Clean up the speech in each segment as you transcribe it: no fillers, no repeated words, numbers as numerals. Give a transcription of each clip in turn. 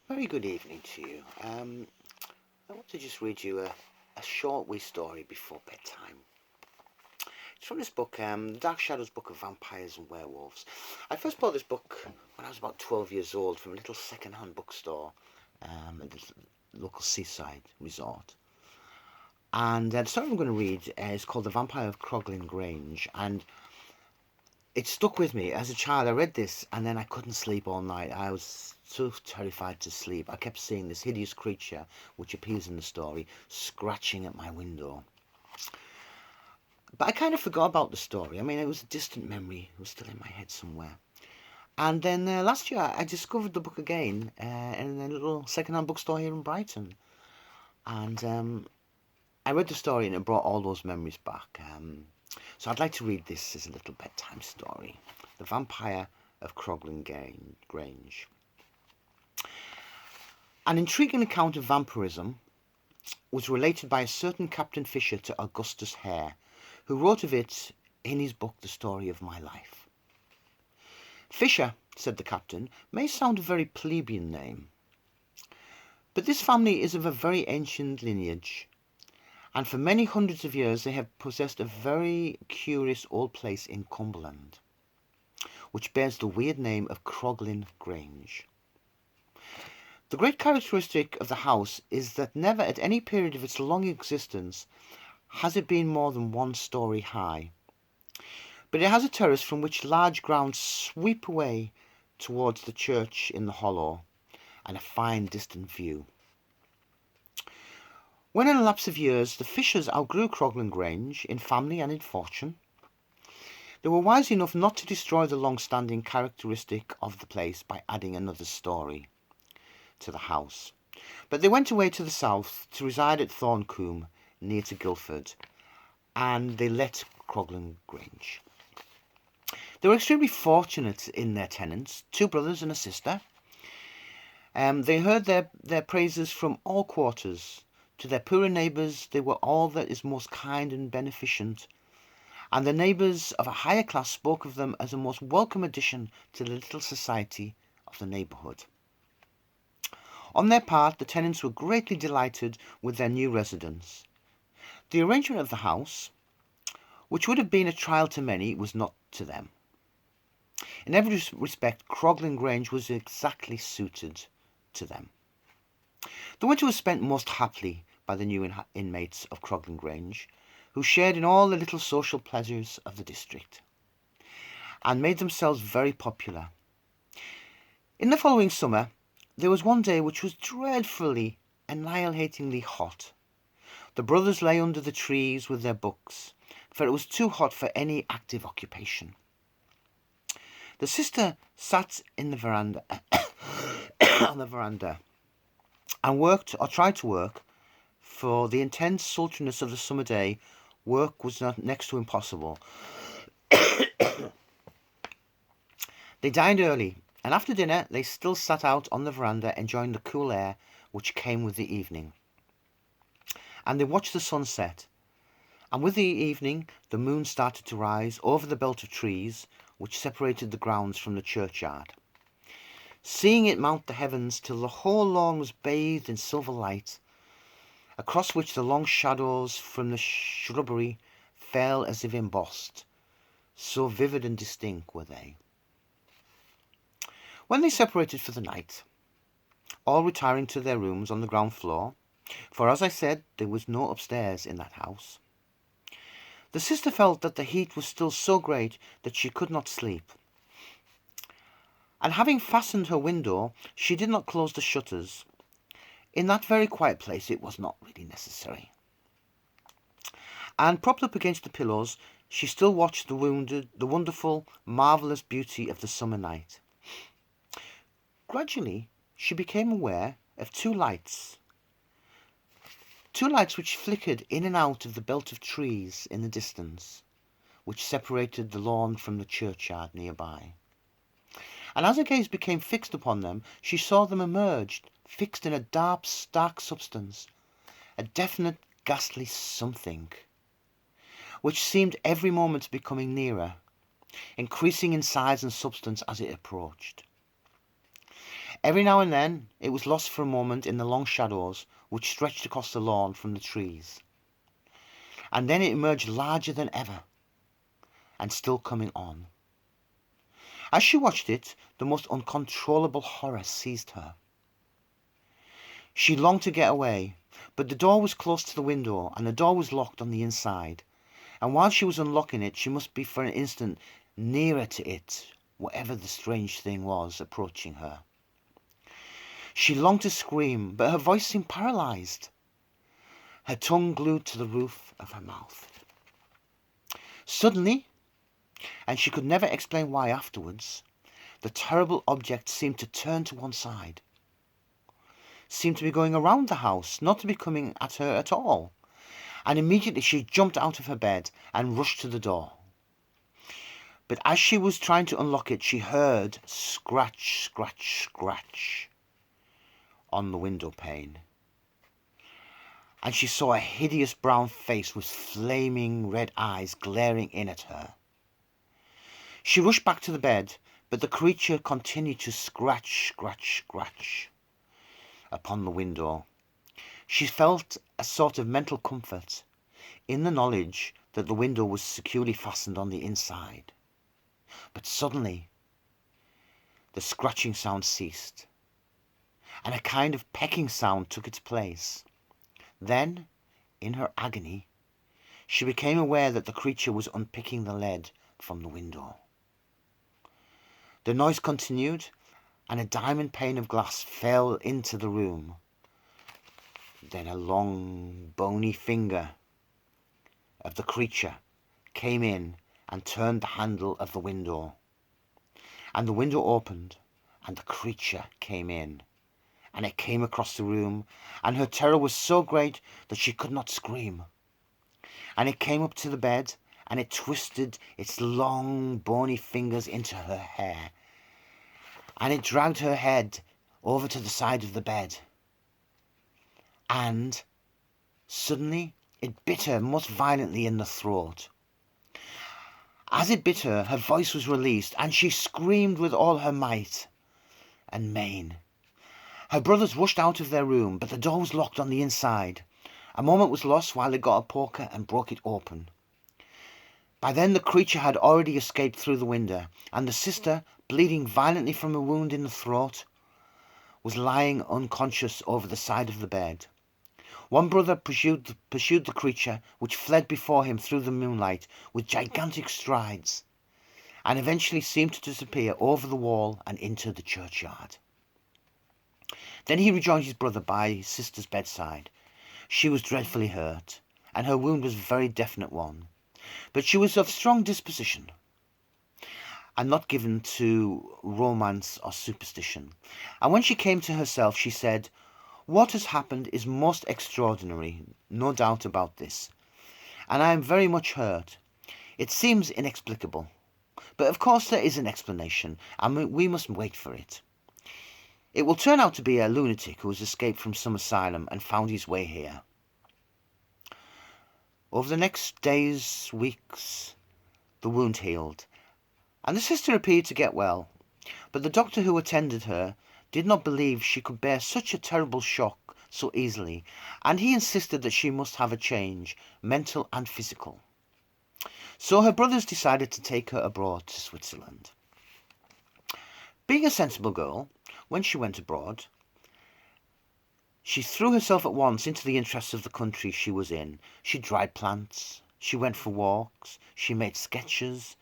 Very good evening to you. I want to just read you a short wee story before bedtime. It's from this book, The Dark Shadows Book of Vampires and Werewolves. I first bought this book when I was about 12 years old from a little second-hand bookstore at this local seaside resort. And the story I'm going to read is called The Vampire of Croglin Grange, and it stuck with me. As a child, I read this and then I couldn't sleep all night. I was so terrified to sleep. I kept seeing this hideous creature, which appears in the story, scratching at my window. But I kind of forgot about the story. I mean, it was a distant memory. It was still in my head somewhere. And then last year, I discovered the book again in a little second-hand bookstore here in Brighton. And I read the story and it brought all those memories back. So I'd like to read this as a little bedtime story. The Vampire of Croglin Grange. An intriguing account of vampirism was related by a certain Captain Fisher to Augustus Hare, who wrote of it in his book The Story of My Life. Fisher, said the captain, may sound a very plebeian name, but this family is of a very ancient lineage, and for many hundreds of years they have possessed a very curious old place in Cumberland, which bears the weird name of Croglin Grange. The great characteristic of the house is that never at any period of its long existence has it been more than 1 story high, but it has a terrace from which large grounds sweep away towards the church in the hollow, and a fine distant view. When in a lapse of years the Fishers outgrew Croglin Grange in family and in fortune, they were wise enough not to destroy the long-standing characteristic of the place by adding another story to the house, but they went away to the south to reside at Thorncombe, near to Guildford, and they let Croglin Grange. They were extremely fortunate in their tenants, 2 brothers and a sister. They heard their praises from all quarters. To their poorer neighbours they were all that is most kind and beneficent, and the neighbours of a higher class spoke of them as a most welcome addition to the little society of the neighbourhood. On their part, the tenants were greatly delighted with their new residence. The arrangement of the house, which would have been a trial to many, was not to them. In every respect, Croglin Grange was exactly suited to them. The winter was spent most happily by the new inmates of Croglin Grange, who shared in all the little social pleasures of the district, and made themselves very popular. In the following summer, there was one day which was dreadfully, annihilatingly hot. The brothers lay under the trees with their books, for it was too hot for any active occupation. The sister sat in the veranda, on the veranda, and worked, or tried to work, for the intense sultriness of the summer day. Work was next to impossible. They dined early, and after dinner they still sat out on the veranda enjoying the cool air which came with the evening. And they watched the sun set, and with the evening the moon started to rise over the belt of trees which separated the grounds from the churchyard, seeing it mount the heavens till the whole lawn was bathed in silver light, across which the long shadows from the shrubbery fell as if embossed, so vivid and distinct were they. When they separated for the night, all retiring to their rooms on the ground floor, for as I said, there was no upstairs in that house, the sister felt that the heat was still so great that she could not sleep, and having fastened her window, she did not close the shutters. In that very quiet place it was not really necessary. And propped up against the pillows, she still watched the wonderful, marvellous beauty of the summer night. Gradually she became aware of two lights which flickered in and out of the belt of trees in the distance, which separated the lawn from the churchyard nearby. And as her gaze became fixed upon them, she saw them emerge, fixed in a dark substance, a definite ghastly something, which seemed every moment becoming nearer, increasing in size and substance as it approached. Every now and then it was lost for a moment in the long shadows which stretched across the lawn from the trees, and then it emerged larger than ever, and still coming on. As she watched it, the most uncontrollable horror seized her. She longed to get away, but the door was close to the window, and the door was locked on the inside, and while she was unlocking it, she must be for an instant nearer to it, whatever the strange thing was approaching her. She longed to scream, but her voice seemed paralyzed, her tongue glued to the roof of her mouth. Suddenly, and she could never explain why afterwards, the terrible object seemed to turn to one side, seemed to be going around the house, not to be coming at her at all, and immediately she jumped out of her bed and rushed to the door. But as she was trying to unlock it, she heard scratch, scratch, scratch on the window pane, and she saw a hideous brown face with flaming red eyes glaring in at her. She rushed back to the bed, but the creature continued to scratch, scratch, scratch upon the window. She felt a sort of mental comfort in the knowledge that the window was securely fastened on the inside. But suddenly, the scratching sound ceased, and a kind of pecking sound took its place. Then, in her agony, she became aware that the creature was unpicking the lead from the window. The noise continued, and a diamond pane of glass fell into the room. Then a long, bony finger of the creature came in and turned the handle of the window. And the window opened, and the creature came in. And it came across the room, and her terror was so great that she could not scream. And it came up to the bed, and it twisted its long, bony fingers into her hair, and it dragged her head over to the side of the bed. And suddenly it bit her most violently in the throat. As it bit her, her voice was released, and she screamed with all her might and main. Her brothers rushed out of their room, but the door was locked on the inside. A moment was lost while they got a poker and broke it open. By then the creature had already escaped through the window, and the sister, bleeding violently from a wound in the throat, was lying unconscious over the side of the bed. One brother pursued the creature, which fled before him through the moonlight with gigantic strides, and eventually seemed to disappear over the wall and into the churchyard. Then he rejoined his brother by his sister's bedside. She was dreadfully hurt, and her wound was a very definite one, but she was of strong disposition, and not given to romance or superstition. And when she came to herself, she said, "What has happened is most extraordinary, no doubt about this, and I am very much hurt. It seems inexplicable, but of course there is an explanation, and we must wait for it. It will turn out to be a lunatic who has escaped from some asylum and found his way here." Over the next days, weeks, the wound healed, and the sister appeared to get well, but the doctor who attended her did not believe she could bear such a terrible shock so easily, and he insisted that she must have a change, mental and physical. So her brothers decided to take her abroad to Switzerland. Being a sensible girl, when she went abroad, she threw herself at once into the interests of the country she was in. She dried plants, she went for walks, she made sketches,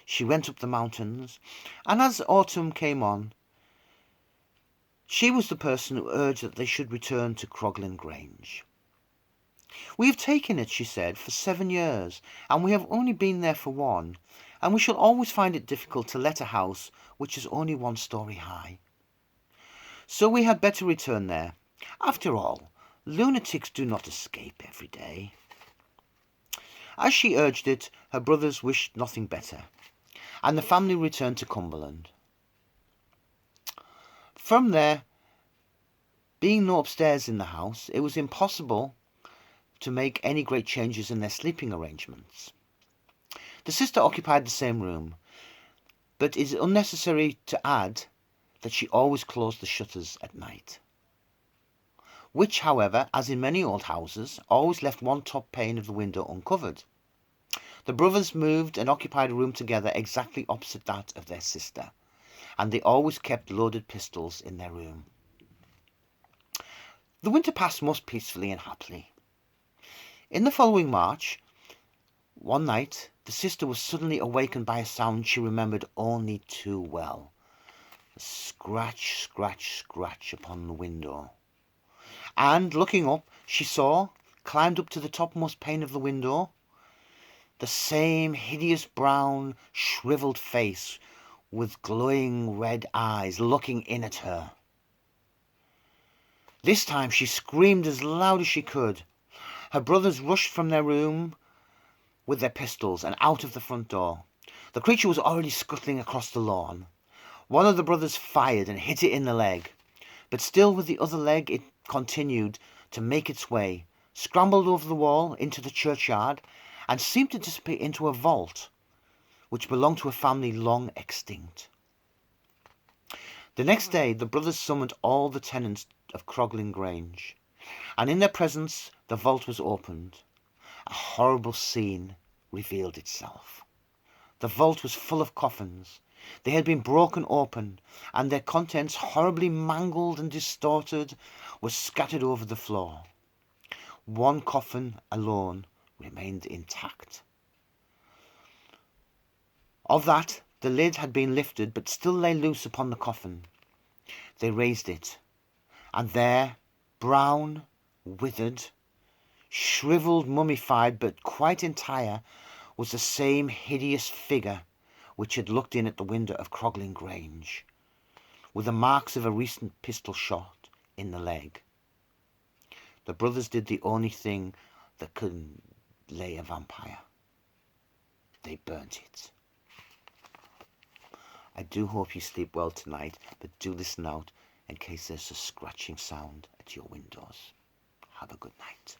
she went up the mountains, and as autumn came on, she was the person who urged that they should return to Croglin Grange. "We have taken it," she said, "for 7 years, and we have only been there for 1, and we shall always find it difficult to let a house which is only 1 story high. So we had better return there. After all, lunatics do not escape every day." As she urged it, her brothers wished nothing better, and the family returned to Cumberland. From there, being no upstairs in the house, it was impossible to make any great changes in their sleeping arrangements. The sister occupied the same room, but it is unnecessary to add that she always closed the shutters at night, which, however, as in many old houses, always left one top pane of the window uncovered. The brothers moved and occupied a room together exactly opposite that of their sister, and they always kept loaded pistols in their room. The winter passed most peacefully and happily. In the following March, one night, the sister was suddenly awakened by a sound she remembered only too well. A scratch, scratch, scratch upon the window. And, looking up, she saw, climbed up to the topmost pane of the window, the same hideous brown, shriveled face with glowing red eyes looking in at her. This time she screamed as loud as she could. Her brothers rushed from their room with their pistols and out of the front door. The creature was already scuttling across the lawn. One of the brothers fired and hit it in the leg, but still with the other leg it continued to make its way, scrambled over the wall into the churchyard, and seemed to disappear into a vault which belonged to a family long extinct. The next day the brothers summoned all the tenants of Croglin Grange, and in their presence the vault was opened. A horrible scene revealed itself. The vault was full of coffins. They had been broken open, and their contents, horribly mangled and distorted, were scattered over the floor. One coffin alone remained intact. Of that, the lid had been lifted, but still lay loose upon the coffin. They raised it, and there, brown, withered, shriveled, mummified, but quite entire, was the same hideous figure which had looked in at the window of Croglin Grange, with the marks of a recent pistol shot in the leg. The brothers did the only thing that could lay a vampire. They burnt it. I do hope you sleep well tonight, but do listen out in case there's a scratching sound at your windows. Have a good night.